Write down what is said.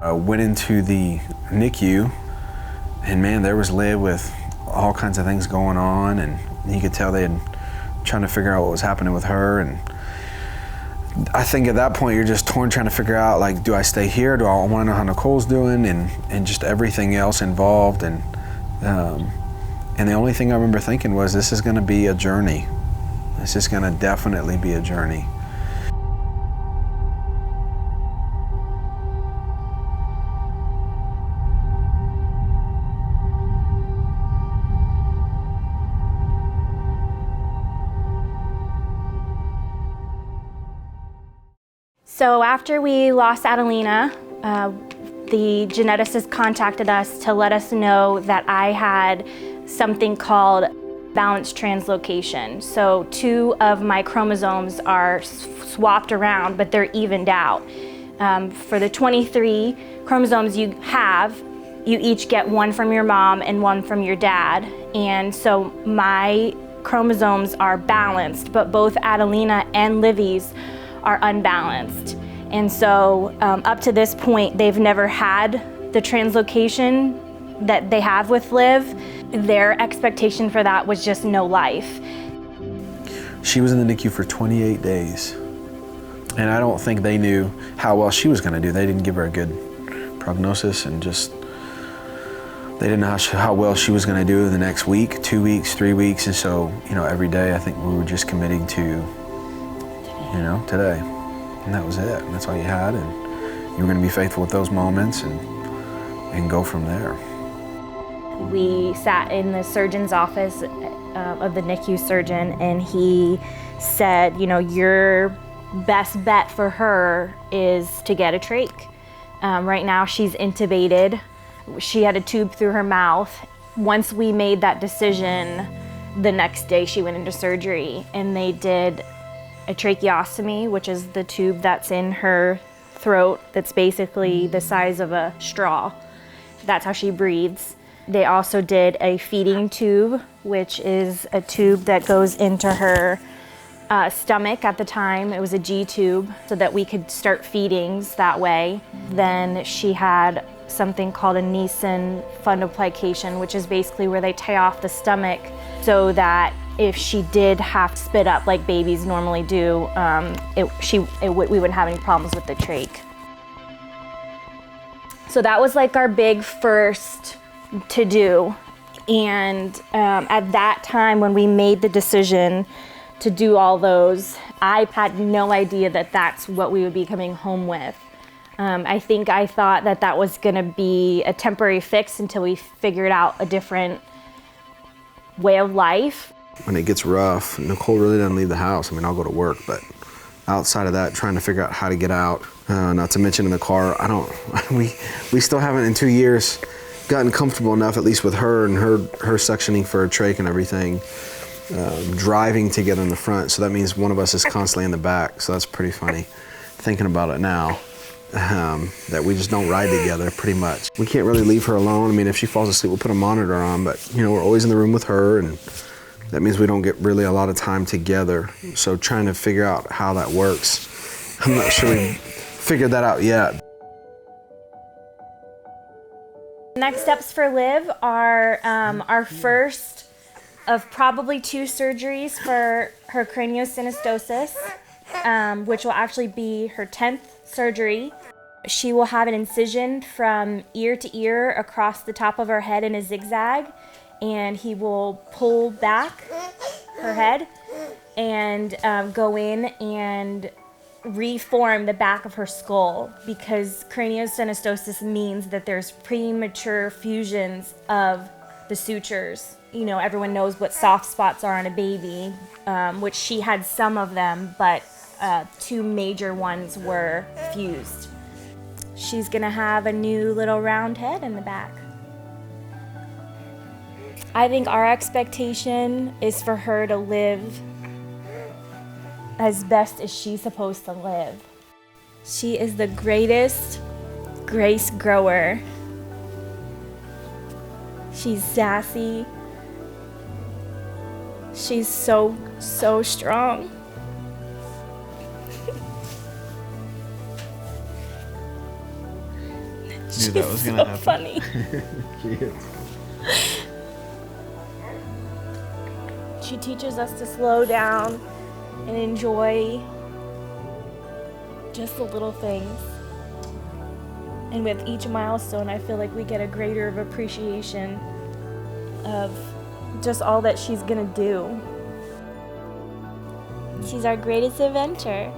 I went into the NICU, and man, there was Liv with all kinds of things going on, and you could tell they had trying to figure out what was happening with her. And I think at that point you're just torn, trying to figure out, like, do I stay here? Do I want to know how Nicole's doing, and just everything else involved. And the only thing I remember thinking was, this is going to be a journey. This is going to definitely be a journey. So after we lost Adelina, the geneticist contacted us to let us know that I had something called balanced translocation. So 2 of my chromosomes are swapped around, but they're evened out. For the 23 chromosomes you have, you each get 1 from your mom and 1 from your dad. And so my chromosomes are balanced, but both Adelina and Livy's are unbalanced. And so up to this point, they've never had the translocation that they have with Liv. Their expectation for that was just no life. She was in the NICU for 28 days. And I don't think they knew how well she was gonna do. They didn't give her a good prognosis, and just, they didn't know how well she was gonna do the next week, 2 weeks, 3 weeks. And so, every day I think we were just committing to, today. And that was it. And that's all you had. And you were going to be faithful with those moments and go from there. We sat in the surgeon's office of the NICU surgeon, and he said, your best bet for her is to get a trach. Right now she's intubated. She had a tube through her mouth. Once we made that decision, the next day she went into surgery, and they did a tracheostomy, which is the tube that's in her throat that's basically the size of a straw. That's how she breathes. They also did a feeding tube, which is a tube that goes into her stomach. At the time, it was a G tube, so that we could start feedings that way. Then she had something called a Nissen fundoplication, which is basically where they tie off the stomach so that if she did have to spit up like babies normally do, we wouldn't have any problems with the trach. So that was like our big first to do. And at that time when we made the decision to do all those, I had no idea that that's what we would be coming home with. I think I thought that that was gonna be a temporary fix until we figured out a different way of life. When it gets rough, Nicole really doesn't leave the house. I'll go to work, but outside of that, trying to figure out how to get out, not to mention in the car, we still haven't in 2 years gotten comfortable enough, at least with her and her suctioning for her trach and everything, driving together in the front. So that means one of us is constantly in the back. So that's pretty funny, thinking about it now, that we just don't ride together pretty much. We can't really leave her alone. If she falls asleep, we'll put a monitor on, but we're always in the room with her, and that means we don't get really a lot of time together. So trying to figure out how that works, I'm not sure we figured that out yet. Next steps for Liv are our first of probably 2 surgeries for her craniosynostosis, which will actually be her 10th surgery. She will have an incision from ear to ear across the top of her head in a zigzag, and he will pull back her head and go in and reform the back of her skull, because craniosynostosis means that there's premature fusions of the sutures. Everyone knows what soft spots are on a baby, which she had some of them, but 2 major ones were fused. She's gonna have a new little round head in the back. I think our expectation is for her to live as best as she's supposed to live. She is the greatest grace grower. She's sassy. She's so strong. Knew that was gonna happen. Funny. She is. She teaches us to slow down and enjoy just the little things. And with each milestone, I feel like we get a greater of appreciation of just all that she's gonna do. She's our greatest adventure.